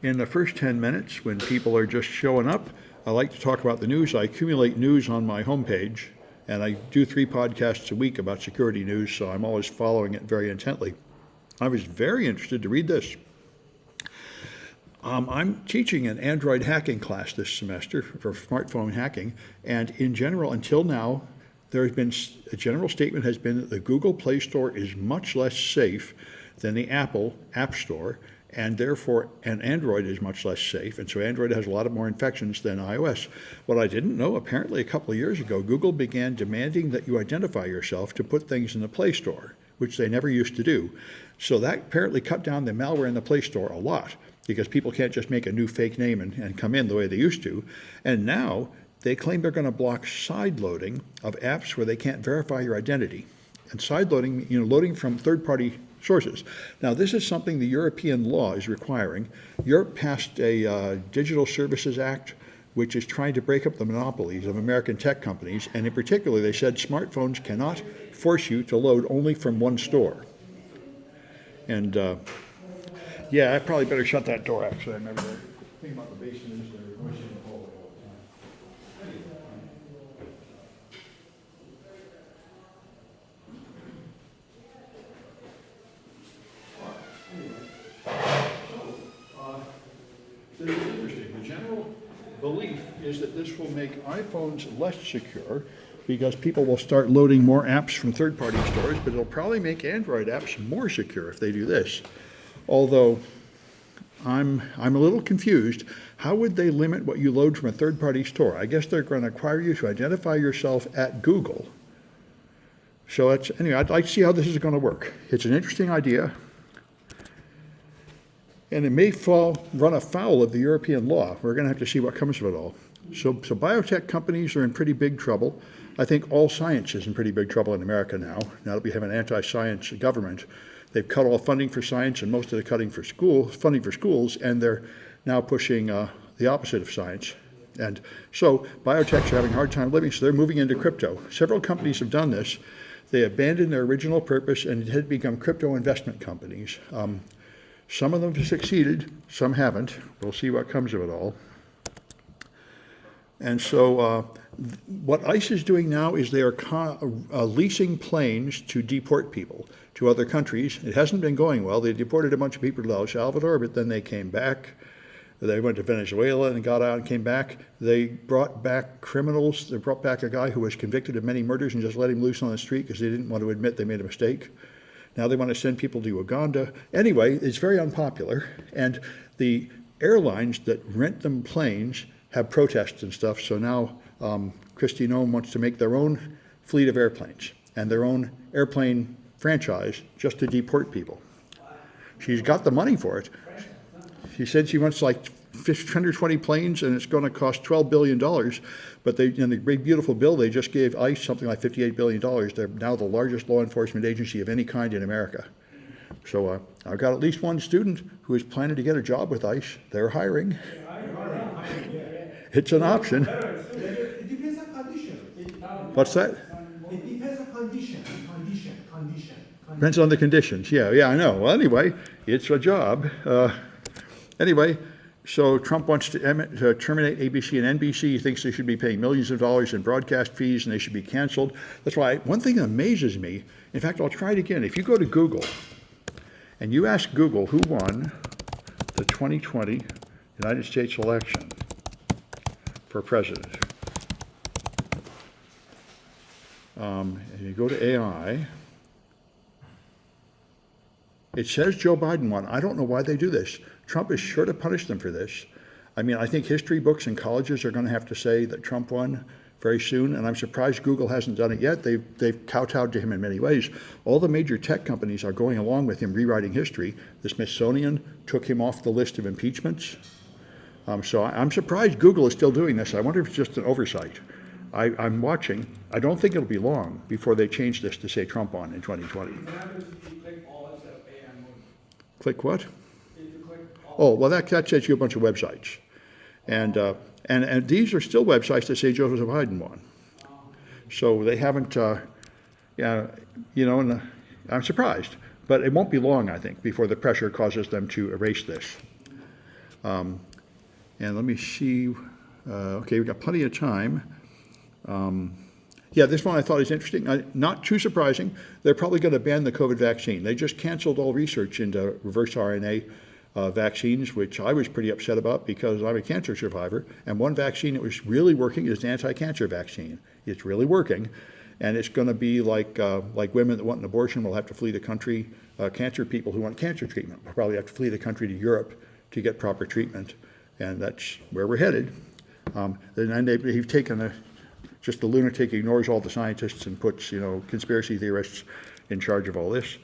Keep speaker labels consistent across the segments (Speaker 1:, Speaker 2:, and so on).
Speaker 1: In the first 10 minutes, when people are just showing up, I like to talk about the news. I accumulate news on my homepage, and I do 3 podcasts a week about security news, so I'm always following it very intently. I was very interested to read this. I'm teaching an Android hacking class this semester for smartphone hacking, and in general, until now, there has been a general statement has been that the Google Play Store is much less safe than the Apple App Store, and therefore, Android is much less safe, and so Android has a lot of more infections than iOS. What I didn't know, apparently a couple of years ago, Google began demanding that you identify yourself to put things in the Play Store, which they never used to do. So that apparently cut down the malware in the Play Store a lot, because people can't just make a new fake name and come in the way they used to. And now, they claim they're going to block side loading of apps where they can't verify your identity. And side loading, loading from third-party sources. Now, this is something the European law is requiring. Europe passed a Digital Services Act, which is trying to break up the monopolies of American tech companies, and in particular, they said smartphones cannot force you to load only from one store. And yeah, I probably better shut that door, actually. I remember the thing about the basement is they're noisy in the hallway all the time. This is interesting. The general belief is that this will make iPhones less secure because people will start loading more apps from third-party stores, but it'll probably make Android apps more secure if they do this. Although I'm a little confused. How would they limit what you load from a third-party store? I guess they're going to require you to identify yourself at Google. So anyway, I'd like to see how this is going to work. It's an interesting idea, and it may run afoul of the European law. We're going to have to see what comes of it all. So biotech companies are in pretty big trouble. I think all science is in pretty big trouble in America now that we have an anti-science government. They've cut all funding for science and most of the funding for schools, and they're now pushing the opposite of science. And so biotechs are having a hard time living, so they're moving into crypto. Several companies have done this. They abandoned their original purpose and had become crypto investment companies. Some of them have succeeded, some haven't. We'll see what comes of it all. And so what ICE is doing now is they are leasing planes to deport people to other countries. It hasn't been going well. They deported a bunch of people to El Salvador, but then they came back. They went to Venezuela and got out and came back. They brought back criminals. They brought back a guy who was convicted of many murders and just let him loose on the street because they didn't want to admit they made a mistake. Now they want to send people to Uganda. Anyway, it's very unpopular. And the airlines that rent them planes have protests and stuff. So now Kristi Noem wants to make their own fleet of airplanes and their own airplane franchise just to deport people. She's got the money for it. She said she wants like 120 planes and it's going to cost $12 billion. But in the big beautiful bill, they just gave ICE something like $58 billion. They're now the largest law enforcement agency of any kind in America. So I've got at least one student who is planning to get a job with ICE. They're hiring. It's an option.
Speaker 2: It depends on condition.
Speaker 1: What's that?
Speaker 2: It depends on condition.
Speaker 1: Depends on the conditions. Yeah, I know. Well, anyway, it's a job. Anyway, so Trump wants to terminate ABC and NBC. He thinks they should be paying millions of dollars in broadcast fees and they should be canceled. That's why one thing that amazes me, in fact, I'll try it again. If you go to Google and you ask Google who won the 2020 United States election for president, and you go to AI, it says Joe Biden won. I don't know why they do this. Trump is sure to punish them for this. I mean, I think history books and colleges are going to have to say that Trump won very soon, and I'm surprised Google hasn't done it yet. They've kowtowed to him in many ways. All the major tech companies are going along with him rewriting history. The Smithsonian took him off the list of impeachments. So I'm surprised Google is still doing this. I wonder if it's just an oversight. I'm watching. I don't think it'll be long before they change this to say Trump won in 2020. Click what? Oh, well, that sets you a bunch of websites. And these are still websites that say Joseph Biden won. So they haven't, and I'm surprised. But it won't be long, I think, before the pressure causes them to erase this. And let me see, okay, we've got plenty of time. Yeah, this one I thought is interesting. Not too surprising. They're probably going to ban the COVID vaccine. They just canceled all research into reverse RNA vaccines, which I was pretty upset about because I'm a cancer survivor. And one vaccine that was really working is an anti-cancer vaccine. It's really working. And it's going to be like women that want an abortion will have to flee the country. Cancer people who want cancer treatment will probably have to flee the country to Europe to get proper treatment. And that's where we're headed. And they've taken just the lunatic ignores all the scientists and puts, conspiracy theorists in charge of all this.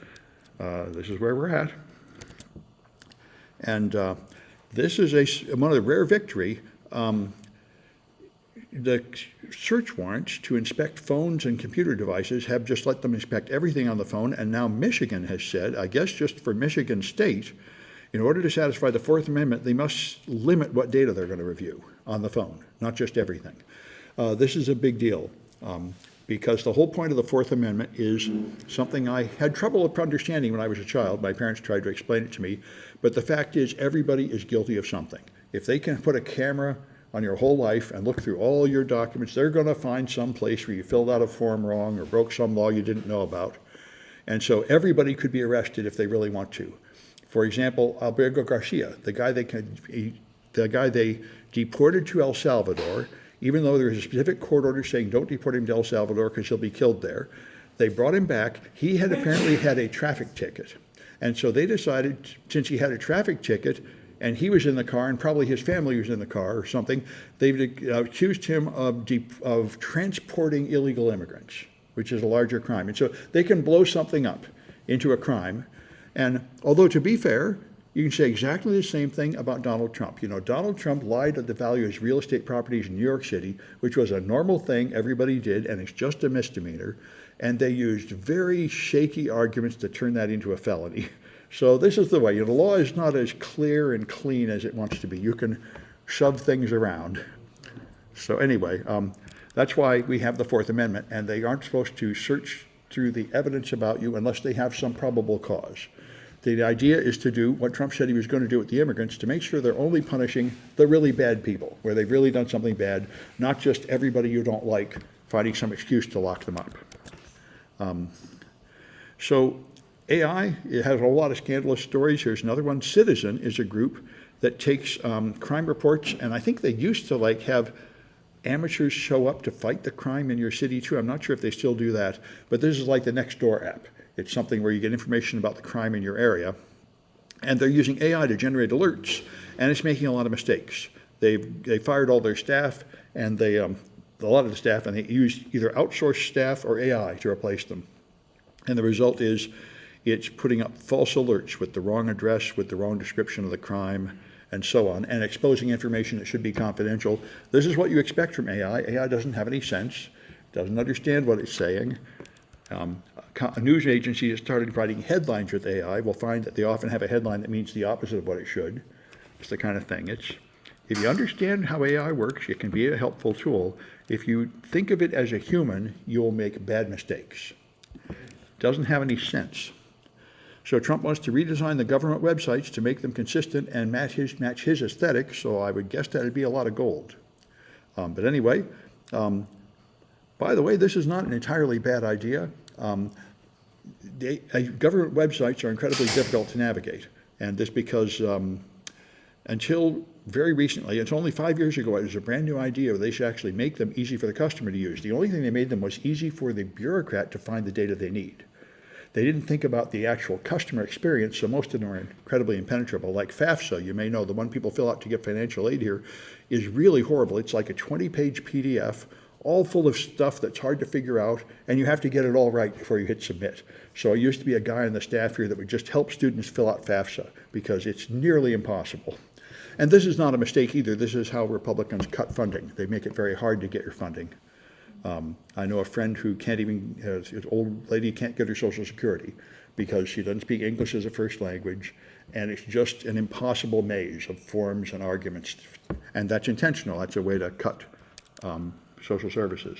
Speaker 1: This is where we're at. And this is one of the rare victory. The search warrants to inspect phones and computer devices have just let them inspect everything on the phone, and now Michigan has said, I guess just for Michigan State, in order to satisfy the Fourth Amendment, they must limit what data they're going to review on the phone, not just everything. This is a big deal because the whole point of the Fourth Amendment is something I had trouble understanding when I was a child. My parents tried to explain it to me, but the fact is everybody is guilty of something. If they can put a camera on your whole life and look through all your documents, they're going to find some place where you filled out a form wrong or broke some law you didn't know about. And so everybody could be arrested if they really want to. For example, Alberto Garcia, the guy they deported to El Salvador, even though there was a specific court order saying don't deport him to El Salvador because he'll be killed there. They brought him back. He had apparently had a traffic ticket. And so they decided, since he had a traffic ticket and he was in the car and probably his family was in the car or something, they accused him of transporting illegal immigrants, which is a larger crime. And so they can blow something up into a crime. And although to be fair, you can say exactly the same thing about Donald Trump. Donald Trump lied at the value of his real estate properties in New York City, which was a normal thing everybody did, and it's just a misdemeanor. And they used very shaky arguments to turn that into a felony. So this is the way. The law is not as clear and clean as it wants to be. You can shove things around. So anyway, that's why we have the Fourth Amendment, and they aren't supposed to search through the evidence about you unless they have some probable cause. The idea is to do what Trump said he was going to do with the immigrants, to make sure they're only punishing the really bad people, where they've really done something bad, not just everybody you don't like finding some excuse to lock them up. So AI, it has a lot of scandalous stories. Here's another one. Citizen is a group that takes crime reports, and I think they used to have amateurs show up to fight the crime in your city too. I'm not sure if they still do that, but this is like the Nextdoor app. It's something where you get information about the crime in your area, and they're using AI to generate alerts, and it's making a lot of mistakes. They fired all their staff, and a lot of the staff, and they used either outsourced staff or AI to replace them. And the result is it's putting up false alerts with the wrong address, with the wrong description of the crime, and so on, and exposing information that should be confidential. This is what you expect from AI. AI doesn't have any sense, doesn't understand what it's saying. A news agency that started writing headlines with AI will find that they often have a headline that means the opposite of what it should. It's the kind of thing. If you understand how AI works, it can be a helpful tool. If you think of it as a human, you'll make bad mistakes. It doesn't have any sense. So Trump wants to redesign the government websites to make them consistent and match his aesthetic, so I would guess that would be a lot of gold. But anyway, by the way, this is not an entirely bad idea. Government websites are incredibly difficult to navigate, and this because until very recently, it's only 5 years ago, it was a brand new idea they should actually make them easy for the customer to use. The only thing they made them was easy for the bureaucrat to find the data they need. They didn't think about the actual customer experience, so most of them are incredibly impenetrable. Like FAFSA, you may know, the one people fill out to get financial aid here, is really horrible. It's like a 20-page PDF, all full of stuff that's hard to figure out, and you have to get it all right before you hit submit. So I used to be a guy on the staff here that would just help students fill out FAFSA, because it's nearly impossible. And this is not a mistake either. This is how Republicans cut funding. They make it very hard to get your funding. I know a friend who can't even, an old lady can't get her Social Security because she doesn't speak English as a first language, and it's just an impossible maze of forms and arguments. And that's intentional. That's a way to cut social services.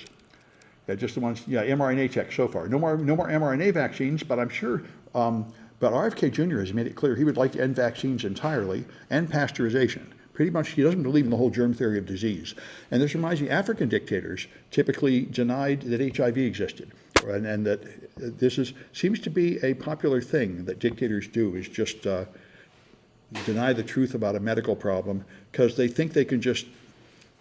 Speaker 1: Just the ones, mRNA tech so far. No more mRNA vaccines, but I'm sure, but RFK Jr. has made it clear he would like to end vaccines entirely and pasteurization. pretty much he doesn't believe in the whole germ theory of disease. And this reminds me, African dictators typically denied that HIV existed. And that seems to be a popular thing that dictators do, is just deny the truth about a medical problem because they think they can just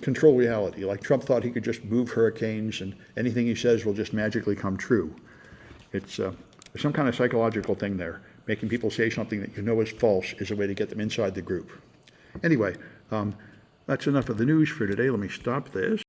Speaker 1: control reality. Like Trump thought he could just move hurricanes and anything he says will just magically come true. It's there's some kind of psychological thing there. Making people say something that you know is false is a way to get them inside the group. Anyway, that's enough of the news for today. Let me stop this.